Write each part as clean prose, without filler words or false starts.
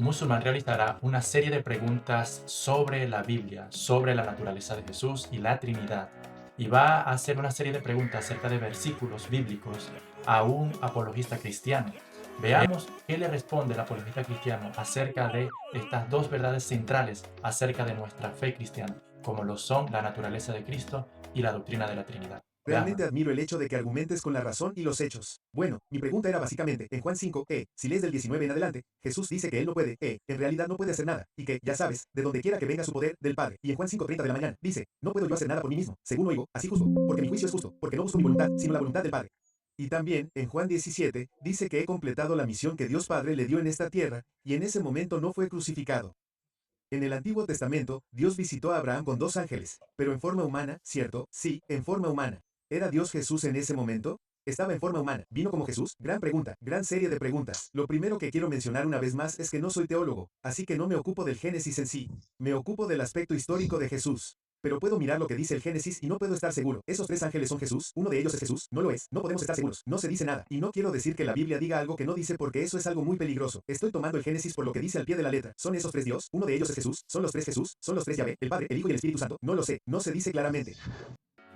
Un musulmán realizará una serie de preguntas sobre la Biblia, sobre la naturaleza de Jesús y la Trinidad. Y va a hacer una serie de preguntas acerca de versículos bíblicos a un apologista cristiano. Veamos qué le responde el apologista cristiano acerca de estas dos verdades centrales acerca de nuestra fe cristiana, como lo son la naturaleza de Cristo y la doctrina de la Trinidad. Realmente Veamos. admiro el hecho de que argumentes con la razón y los hechos. Bueno, mi pregunta era básicamente, en Juan 5, si lees del 19 en adelante, Jesús dice que él no puede, en realidad no puede hacer nada, y que, ya sabes, de donde quiera que venga su poder, del Padre. Y en Juan 5:30 de la mañana, dice, no puedo yo hacer nada por mí mismo, según oigo, así juzgo, porque mi juicio es justo, porque no busco mi voluntad, sino la voluntad del Padre. Y también, en Juan 17, dice que he completado la misión que Dios Padre le dio en esta tierra, y en ese momento no fue crucificado. En el Antiguo Testamento, Dios visitó a Abraham con dos ángeles, pero en forma humana, ¿cierto? Sí, en forma humana. ¿Era Dios Jesús en ese momento? Estaba en forma humana. ¿Vino como Jesús? Gran pregunta, gran serie de preguntas. Lo primero que quiero mencionar una vez más es que no soy teólogo, así que no me ocupo del Génesis en sí. Me ocupo del aspecto histórico de Jesús. Pero puedo mirar lo que dice el Génesis y no puedo estar seguro. ¿Esos tres ángeles son Jesús? ¿Uno de ellos es Jesús? No lo es. No podemos estar seguros. No se dice nada. Y no quiero decir que la Biblia diga algo que no dice porque eso es algo muy peligroso. Estoy tomando el Génesis por lo que dice al pie de la letra. ¿Son esos tres Dios? ¿Uno de ellos es Jesús? ¿Son los tres Jesús? ¿Son los tres Yahvé? ¿El Padre, el Hijo y el Espíritu Santo? No lo sé. No se dice claramente.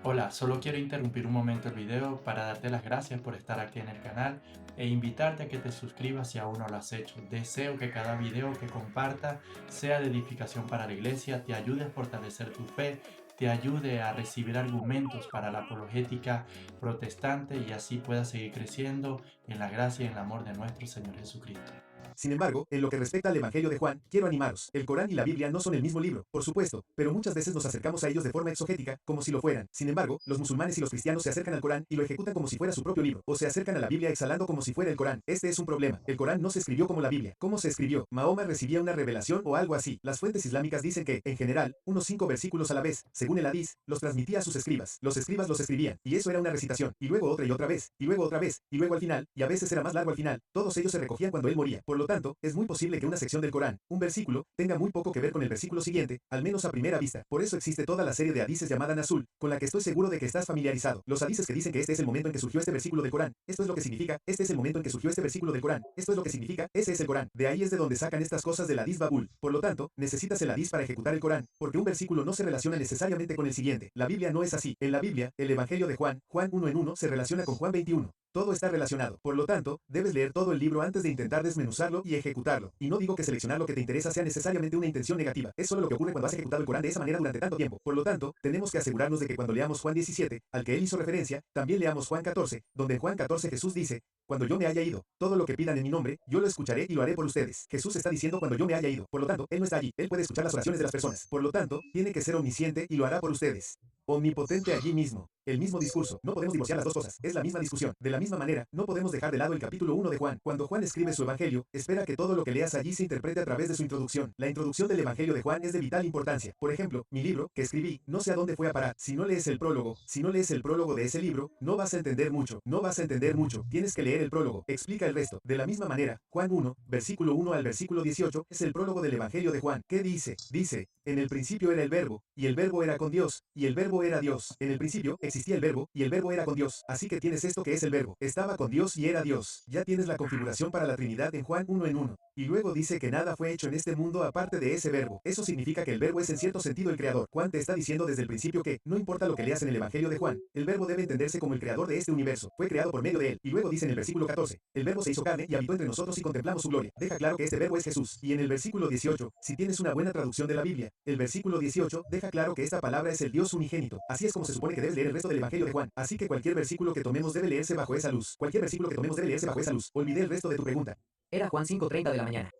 Hola, solo quiero interrumpir un momento el video para darte las gracias por estar aquí en el canal e invitarte a que te suscribas si aún no lo has hecho. Deseo que cada video que comparta sea de edificación para la iglesia, te ayude a fortalecer tu fe, te ayude a recibir argumentos para la apologética protestante y así puedas seguir creciendo en la gracia y en el amor de nuestro Señor Jesucristo. Sin embargo, en lo que respecta al Evangelio de Juan, quiero animaros. El Corán y la Biblia no son el mismo libro, por supuesto, pero muchas veces nos acercamos a ellos de forma exogética, como si lo fueran. Sin embargo, los musulmanes y los cristianos se acercan al Corán y lo ejecutan como si fuera su propio libro, o se acercan a la Biblia exhalando como si fuera el Corán. Este es un problema. El Corán no se escribió como la Biblia. ¿Cómo se escribió? Mahoma recibía una revelación o algo así. Las fuentes islámicas dicen que, en general, unos 5 versículos a la vez, según el Hadís, los transmitía a sus escribas. Los escribas los escribían, y eso era una recitación, y luego otra y otra vez, y luego otra vez, y luego al final, y a veces era más largo al final. Todos ellos se recogían cuando él moría. Por lo tanto, es muy posible que una sección del Corán, un versículo, tenga muy poco que ver con el versículo siguiente, al menos a primera vista. Por eso existe toda la serie de hadices llamada Nasul, con la que estoy seguro de que estás familiarizado. Los hadices que dicen que este es el momento en que surgió este versículo del Corán. Esto es lo que significa, este es el momento en que surgió este versículo del Corán. Esto es lo que significa, ese es el Corán. De ahí es de donde sacan estas cosas del hadís Babul. Por lo tanto, necesitas el hadís para ejecutar el Corán, porque un versículo no se relaciona necesariamente con el siguiente. La Biblia no es así. En la Biblia, el Evangelio de Juan, Juan 1 en 1, se relaciona con Juan 21. Todo está relacionado. Por lo tanto, debes leer todo el libro antes de intentar desmenuzarlo y ejecutarlo. Y no digo que seleccionar lo que te interesa sea necesariamente una intención negativa. Es solo lo que ocurre cuando has ejecutado el Corán de esa manera durante tanto tiempo. Por lo tanto, tenemos que asegurarnos de que cuando leamos Juan 17, al que él hizo referencia, también leamos Juan 14, donde en Juan 14 Jesús dice, cuando yo me haya ido, todo lo que pidan en mi nombre, yo lo escucharé y lo haré por ustedes. Jesús está diciendo cuando yo me haya ido. Por lo tanto, él no está allí. Él puede escuchar las oraciones de las personas. Por lo tanto, tiene que ser omnisciente y lo hará por ustedes. Omnipotente allí mismo. El mismo discurso. No podemos divorciar las dos cosas. Es la misma discusión. De la misma manera, no podemos dejar de lado el capítulo 1 de Juan. Cuando Juan escribe su evangelio, espera que todo lo que leas allí se interprete a través de su introducción. La introducción del evangelio de Juan es de vital importancia. Por ejemplo, mi libro, que escribí, no sé a dónde fue a parar. Si no lees el prólogo, de ese libro, no vas a entender mucho. No vas a entender mucho. Tienes que leer el prólogo. Explica el resto. De la misma manera, Juan 1, versículo 1 al versículo 18, es el prólogo del evangelio de Juan. ¿Qué dice? Dice, en el principio era el verbo, y el verbo era con Dios, y el verbo era Dios. En el principio existía el verbo, y el verbo era con Dios. Así que tienes esto que es el verbo. Estaba con Dios y era Dios. Ya tienes la configuración para la Trinidad en Juan 1 en 1. Y luego dice que nada fue hecho en este mundo aparte de ese verbo. Eso significa que el verbo es en cierto sentido el creador. Juan te está diciendo desde el principio que, no importa lo que leas en el Evangelio de Juan, el verbo debe entenderse como el creador de este universo. Fue creado por medio de él. Y luego dice en el versículo 14, el verbo se hizo carne y habitó entre nosotros y contemplamos su gloria. Deja claro que este verbo es Jesús. Y en el versículo 18, si tienes una buena traducción de la Biblia, el versículo 18 deja claro que esta palabra es el Dios unigénito. Así es como se supone que debes leer el resto del Evangelio de Juan. Así que cualquier versículo que tomemos debe leerse bajo esa luz. Cualquier versículo que tomemos debe leerse bajo esa luz. Olvidé el resto de tu pregunta. Era Juan 5:30 de la mañana.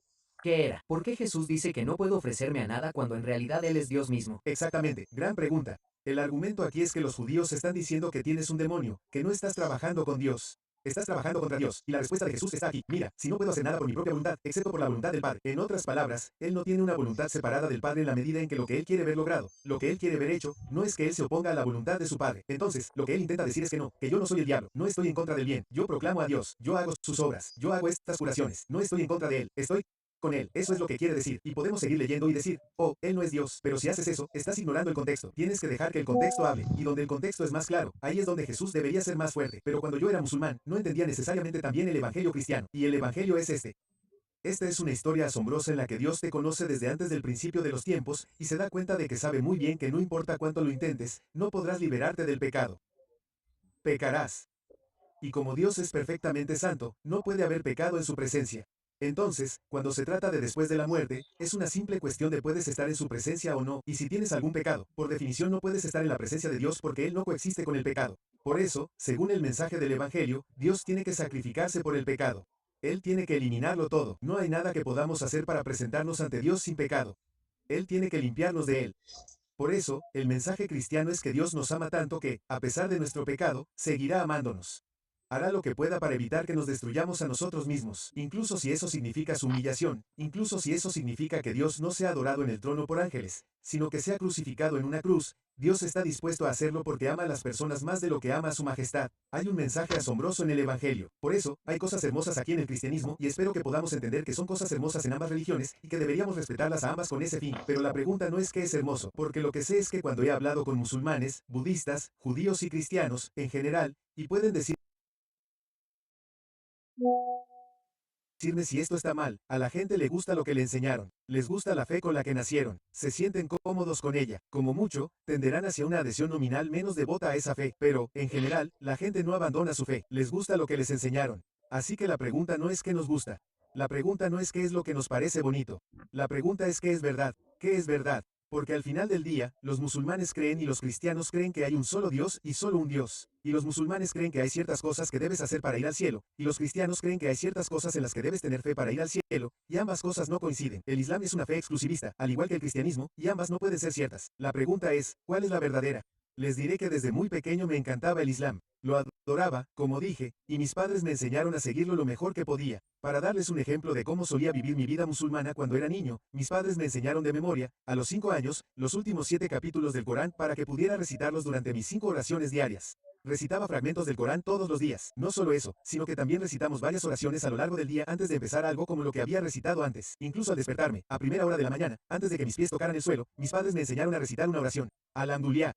¿Qué era? ¿Por qué Jesús dice que no puedo ofrecerme a nada cuando en realidad Él es Dios mismo? Exactamente, gran pregunta. El argumento aquí es que los judíos están diciendo que tienes un demonio, que no estás trabajando con Dios. Estás trabajando contra Dios. Y la respuesta de Jesús está aquí. Mira, si no puedo hacer nada por mi propia voluntad, excepto por la voluntad del Padre. En otras palabras, Él no tiene una voluntad separada del Padre en la medida en que lo que Él quiere ver logrado, lo que Él quiere ver hecho, no es que Él se oponga a la voluntad de su Padre. Entonces, lo que Él intenta decir es que no, que yo no soy el diablo, no estoy en contra del bien, yo proclamo a Dios, yo hago sus obras, yo hago estas curaciones, no estoy en contra de Él, estoy con él. Eso es lo que quiere decir. Y podemos seguir leyendo y decir, oh, él no es Dios. Pero si haces eso, estás ignorando el contexto. Tienes que dejar que el contexto hable. Y donde el contexto es más claro, ahí es donde Jesús debería ser más fuerte. Pero cuando yo era musulmán, no entendía necesariamente también el evangelio cristiano. Y el evangelio es este. Esta es una historia asombrosa en la que Dios te conoce desde antes del principio de los tiempos y se da cuenta de que sabe muy bien que no importa cuánto lo intentes, no podrás liberarte del pecado. Pecarás. Y como Dios es perfectamente santo, no puede haber pecado en su presencia. Entonces, cuando se trata de después de la muerte, es una simple cuestión de puedes estar en su presencia o no, y si tienes algún pecado, por definición no puedes estar en la presencia de Dios porque Él no coexiste con el pecado. Por eso, según el mensaje del Evangelio, Dios tiene que sacrificarse por el pecado. Él tiene que eliminarlo todo. No hay nada que podamos hacer para presentarnos ante Dios sin pecado. Él tiene que limpiarnos de él. Por eso, el mensaje cristiano es que Dios nos ama tanto que, a pesar de nuestro pecado, seguirá amándonos. Hará lo que pueda para evitar que nos destruyamos a nosotros mismos, incluso si eso significa su humillación, incluso si eso significa que Dios no sea adorado en el trono por ángeles, sino que sea crucificado en una cruz. Dios está dispuesto a hacerlo porque ama a las personas más de lo que ama a su majestad. Hay un mensaje asombroso en el Evangelio. Por eso, hay cosas hermosas aquí en el cristianismo y espero que podamos entender que son cosas hermosas en ambas religiones y que deberíamos respetarlas a ambas con ese fin. Pero la pregunta no es qué es hermoso, porque lo que sé es que cuando he hablado con musulmanes, budistas, judíos y cristianos, en general, y pueden decirme si esto está mal, a la gente le gusta lo que le enseñaron, les gusta la fe con la que nacieron, se sienten cómodos con ella, como mucho, tenderán hacia una adhesión nominal menos devota a esa fe, pero, en general, la gente no abandona su fe, les gusta lo que les enseñaron. Así que la pregunta no es qué nos gusta. La pregunta no es qué es lo que nos parece bonito. La pregunta es qué es verdad. ¿Qué es verdad? Porque al final del día, los musulmanes creen y los cristianos creen que hay un solo Dios y solo un Dios. Y los musulmanes creen que hay ciertas cosas que debes hacer para ir al cielo, y los cristianos creen que hay ciertas cosas en las que debes tener fe para ir al cielo, y ambas cosas no coinciden. El Islam es una fe exclusivista, al igual que el cristianismo, y ambas no pueden ser ciertas. La pregunta es, ¿cuál es la verdadera? Les diré que desde muy pequeño me encantaba el Islam. Lo adoraba, como dije, y mis padres me enseñaron a seguirlo lo mejor que podía. Para darles un ejemplo de cómo solía vivir mi vida musulmana cuando era niño, mis padres me enseñaron de memoria, a los 5 años, los últimos 7 capítulos del Corán para que pudiera recitarlos durante mis 5 oraciones diarias. Recitaba fragmentos del Corán todos los días. No solo eso, sino que también recitamos varias oraciones a lo largo del día antes de empezar algo como lo que había recitado antes. Incluso al despertarme, a primera hora de la mañana, antes de que mis pies tocaran el suelo, mis padres me enseñaron a recitar una oración. Alhamdulillah.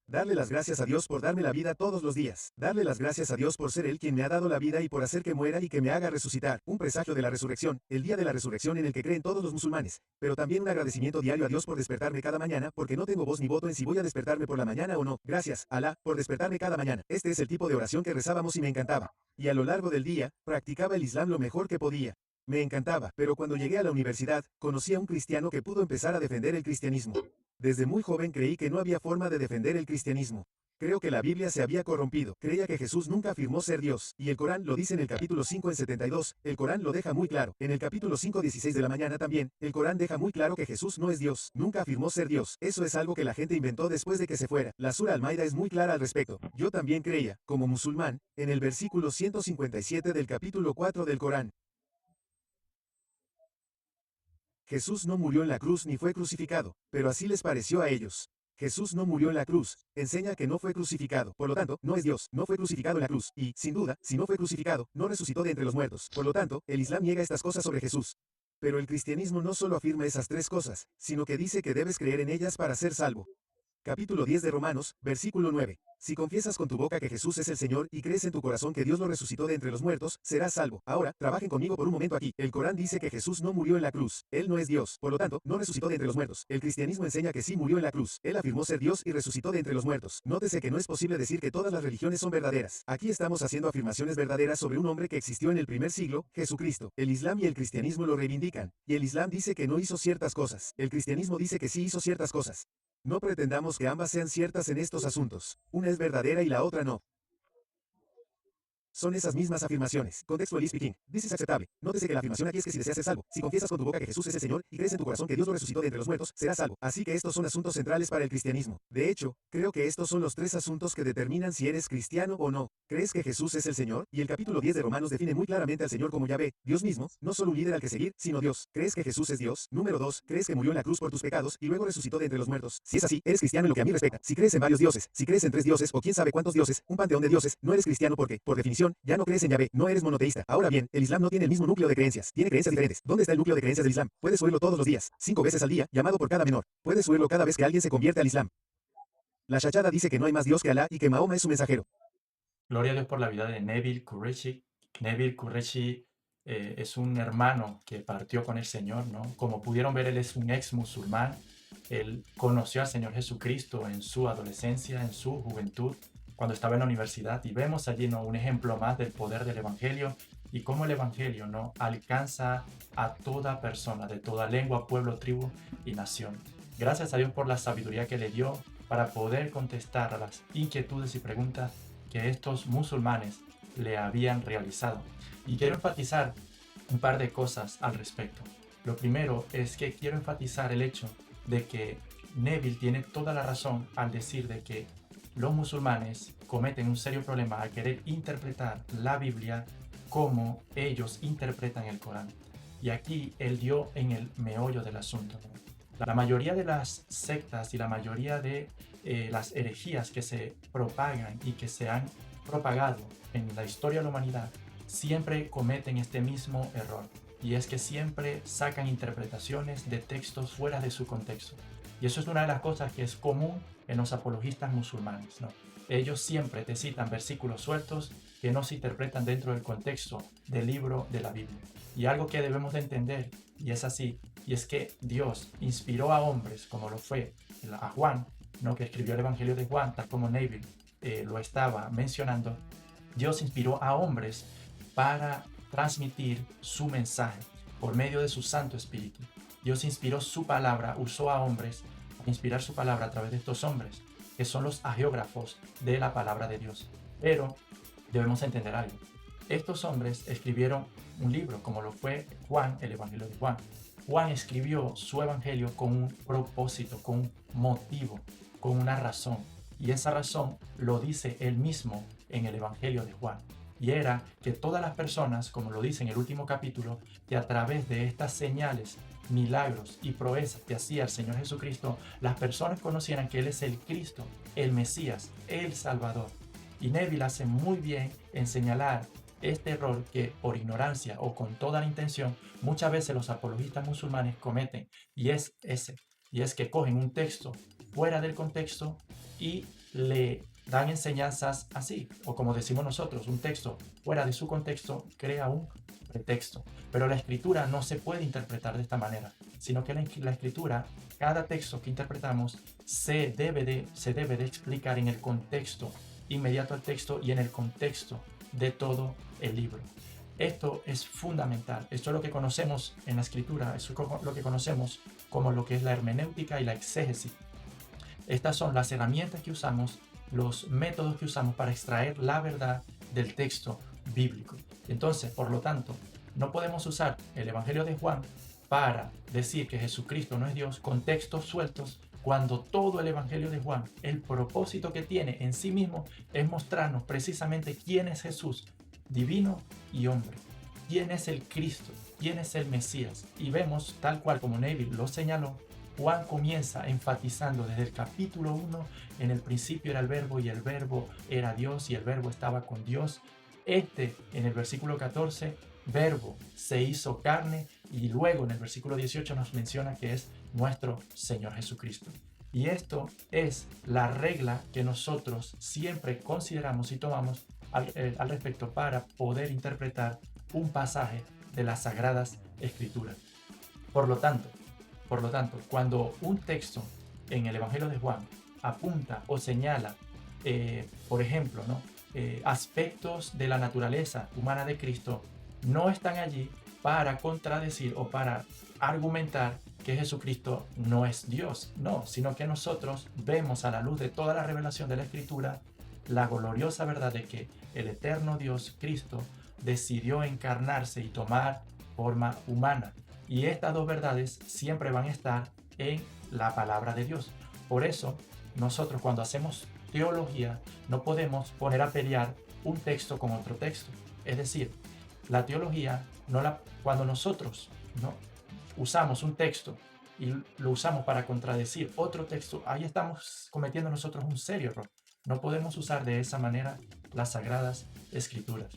Darle las gracias a Dios por darme la vida todos los días. Darle las gracias a Dios por ser Él quien me ha dado la vida y por hacer que muera y que me haga resucitar. Un presagio de la resurrección, el día de la resurrección en el que creen todos los musulmanes. Pero también un agradecimiento diario a Dios por despertarme cada mañana, porque no tengo voz ni voto en si voy a despertarme por la mañana o no. Gracias, Alá, por despertarme cada mañana. Este es el tipo de oración que rezábamos y me encantaba. Y a lo largo del día, practicaba el Islam lo mejor que podía. Me encantaba, pero cuando llegué a la universidad, conocí a un cristiano que pudo empezar a defender el cristianismo. Desde muy joven creí que no había forma de defender el cristianismo. Creo que la Biblia se había corrompido. Creía que Jesús nunca afirmó ser Dios. Y el Corán lo dice en el capítulo 5 en 72. El Corán lo deja muy claro. En el capítulo 5 16 de la mañana también, el Corán deja muy claro que Jesús no es Dios. Nunca afirmó ser Dios. Eso es algo que la gente inventó después de que se fuera. La Sura Al-Maida es muy clara al respecto. Yo también creía, como musulmán, en el versículo 157 del capítulo 4 del Corán. Jesús no murió en la cruz ni fue crucificado, pero así les pareció a ellos. Jesús no murió en la cruz, enseña que no fue crucificado, por lo tanto, no es Dios, no fue crucificado en la cruz, y, sin duda, si no fue crucificado, no resucitó de entre los muertos. Por lo tanto, el Islam niega estas cosas sobre Jesús. Pero el cristianismo no solo afirma esas tres cosas, sino que dice que debes creer en ellas para ser salvo. Capítulo 10 de Romanos, versículo 9. Si confiesas con tu boca que Jesús es el Señor y crees en tu corazón que Dios lo resucitó de entre los muertos, serás salvo. Ahora, trabajen conmigo por un momento aquí. El Corán dice que Jesús no murió en la cruz. Él no es Dios. Por lo tanto, no resucitó de entre los muertos. El cristianismo enseña que sí murió en la cruz. Él afirmó ser Dios y resucitó de entre los muertos. Nótese que no es posible decir que todas las religiones son verdaderas. Aquí estamos haciendo afirmaciones verdaderas sobre un hombre que existió en el primer siglo, Jesucristo. El Islam y el cristianismo lo reivindican. Y el Islam dice que no hizo ciertas cosas. El cristianismo dice que sí hizo ciertas cosas. No pretendamos que ambas sean ciertas en estos asuntos. Una es verdadera y la otra no. Son esas mismas afirmaciones. Contextually speaking, this is aceptable. Nótese que la afirmación aquí es que si deseas ser salvo, si confiesas con tu boca que Jesús es el Señor y crees en tu corazón que Dios lo resucitó de entre los muertos, serás salvo. Así que estos son asuntos centrales para el cristianismo. De hecho, creo que estos son los tres asuntos que determinan si eres cristiano o no. ¿Crees que Jesús es el Señor? Y el capítulo 10 de Romanos define muy claramente al Señor como Yahvé, Dios mismo, no solo un líder al que seguir, sino Dios. ¿Crees que Jesús es Dios? Número 2. ¿Crees que murió en la cruz por tus pecados y luego resucitó de entre los muertos? Si es así, eres cristiano en lo que a mí respecta. Si crees en varios dioses, si crees en 3 dioses o quién sabe cuántos dioses, un panteón de dioses, no eres cristiano porque, por definición, ya no crees en Yahvé, no eres monoteísta. Ahora bien, el Islam no tiene el mismo núcleo de creencias, tiene creencias diferentes. ¿Dónde está el núcleo de creencias del Islam? Puedes oírlo todos los días, 5 veces al día, llamado por cada menor. Puedes oírlo cada vez que alguien se convierte al Islam. La Shahada dice que no hay más Dios que Alá y que Mahoma es su mensajero. Gloria a Dios por la vida de Neville Qureshi. Neville Qureshi es un hermano que partió con el Señor, ¿no? Como pudieron ver, él es un ex musulmán. Él conoció al Señor Jesucristo en su adolescencia, en su juventud, cuando estaba en la universidad. Y vemos allí, ¿no?, un ejemplo más del poder del Evangelio y cómo el Evangelio, ¿no?, alcanza a toda persona, de toda lengua, pueblo, tribu y nación. Gracias a Dios por la sabiduría que le dio para poder contestar a las inquietudes y preguntas que estos musulmanes le habían realizado. Y quiero enfatizar un par de cosas al respecto. Lo primero es que quiero enfatizar el hecho de que Neville tiene toda la razón al decir de que los musulmanes cometen un serio problema al querer interpretar la Biblia como ellos interpretan el Corán. Y aquí él dio en el meollo del asunto, ¿no? La mayoría de las sectas y la mayoría de las herejías que se propagan y que se han propagado en la historia de la humanidad siempre cometen este mismo error, y es que siempre sacan interpretaciones de textos fuera de su contexto. Y eso es una de las cosas que es común en los apologistas musulmanes, ¿no? Ellos siempre te citan versículos sueltos que no se interpretan dentro del contexto del libro de la Biblia. Y algo que debemos de entender, y es así, y es que Dios inspiró a hombres como lo fue a Juan, ¿no?, que escribió el Evangelio de Juan, tal como Neville lo estaba mencionando. Dios inspiró a hombres para transmitir su mensaje por medio de su Santo Espíritu. Dios inspiró su palabra, usó a hombres para inspirar su palabra a través de estos hombres, que son los agiógrafos de la palabra de Dios. Pero debemos entender algo. Estos hombres escribieron un libro, como lo fue Juan, el Evangelio de Juan. Juan escribió su Evangelio con un propósito, con un motivo, con una razón. Y esa razón lo dice él mismo en el Evangelio de Juan. Y era que todas las personas, como lo dice en el último capítulo, que a través de estas señales, milagros y proezas que hacía el Señor Jesucristo, las personas conocieran que Él es el Cristo, el Mesías, el Salvador. Y Neville hace muy bien en señalar este error que por ignorancia o con toda la intención muchas veces los apologistas musulmanes cometen, y es ese, y es que cogen un texto fuera del contexto y le dan enseñanzas así, o como decimos nosotros, un texto fuera de su contexto crea un pretexto. Pero la escritura no se puede interpretar de esta manera, sino que la escritura, cada texto que interpretamos se debe de explicar en el contexto inmediato al texto y en el contexto de todo el libro. Esto es fundamental. Esto es lo que conocemos en la escritura, eso es lo que conocemos como lo que es la hermenéutica y la exégesis. Estas son las herramientas que usamos, los métodos que usamos para extraer la verdad del texto bíblico. Entonces, por lo tanto, no podemos usar el Evangelio de Juan para decir que Jesucristo no es Dios con textos sueltos, cuando todo el Evangelio de Juan, el propósito que tiene en sí mismo es mostrarnos precisamente quién es Jesús, divino y hombre, quién es el Cristo, quién es el Mesías. Y vemos, tal cual como Neville lo señaló, Juan comienza enfatizando desde el capítulo 1, en el principio era el verbo y el verbo era Dios y el verbo estaba con Dios. En el versículo 14, verbo se hizo carne, y luego en el versículo 18 nos menciona que es nuestro Señor Jesucristo. Y esto es la regla que nosotros siempre consideramos y tomamos al respecto para poder interpretar un pasaje de las Sagradas Escrituras. Por lo tanto, cuando un texto en el Evangelio de Juan apunta o señala, por ejemplo, ¿no?, aspectos de la naturaleza humana de Cristo, no están allí para contradecir o para argumentar que Jesucristo no es Dios, no, sino que nosotros vemos a la luz de toda la revelación de la Escritura la gloriosa verdad de que el eterno Dios, Cristo, decidió encarnarse y tomar forma humana. Y estas dos verdades siempre van a estar en la palabra de Dios. Por eso, nosotros cuando hacemos teología no podemos poner a pelear un texto con otro texto. Es decir, la teología, cuando nosotros no usamos un texto y lo usamos para contradecir otro texto, ahí estamos cometiendo nosotros un serio error. No podemos usar de esa manera las Sagradas Escrituras.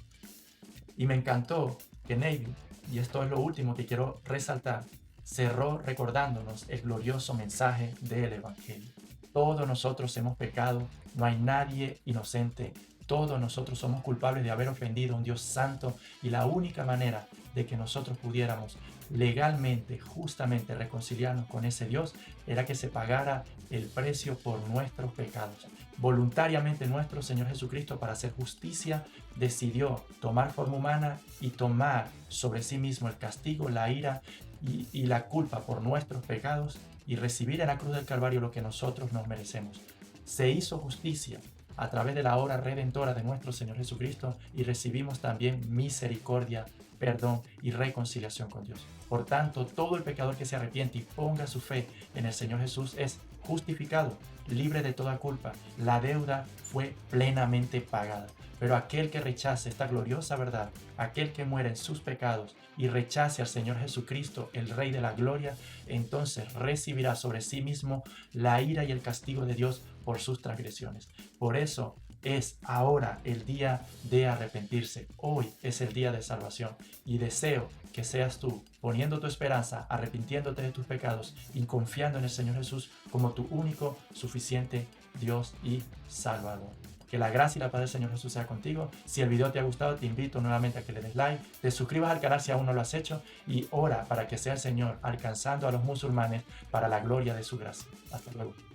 Y me encantó que Neville, y esto es lo último que quiero resaltar, cerró recordándonos el glorioso mensaje del Evangelio. Todos nosotros hemos pecado, no hay nadie inocente Todos nosotros somos culpables de haber ofendido a un Dios santo y la única manera de que nosotros pudiéramos legalmente, justamente reconciliarnos con ese Dios era que se pagara el precio por nuestros pecados. Voluntariamente nuestro Señor Jesucristo, para hacer justicia, decidió tomar forma humana y tomar sobre sí mismo el castigo, la ira y la culpa por nuestros pecados y recibir en la cruz del Calvario lo que nosotros nos merecemos. Se hizo justicia a través de la obra redentora de nuestro Señor Jesucristo y recibimos también misericordia, perdón y reconciliación con Dios. Por tanto, todo el pecador que se arrepiente y ponga su fe en el Señor Jesús es justificado, libre de toda culpa. La deuda fue plenamente pagada. Pero aquel que rechace esta gloriosa verdad, aquel que muere en sus pecados y rechace al Señor Jesucristo, el Rey de la Gloria, entonces recibirá sobre sí mismo la ira y el castigo de Dios por sus transgresiones. Por eso es ahora el día de arrepentirse. Hoy es el día de salvación. Y deseo que seas tú poniendo tu esperanza, arrepintiéndote de tus pecados y confiando en el Señor Jesús como tu único, suficiente Dios y Salvador. Que la gracia y la paz del Señor Jesús sea contigo. Si el video te ha gustado, te invito nuevamente a que le des like, te suscribas al canal si aún no lo has hecho y ora para que sea el Señor alcanzando a los musulmanes para la gloria de su gracia. Hasta luego.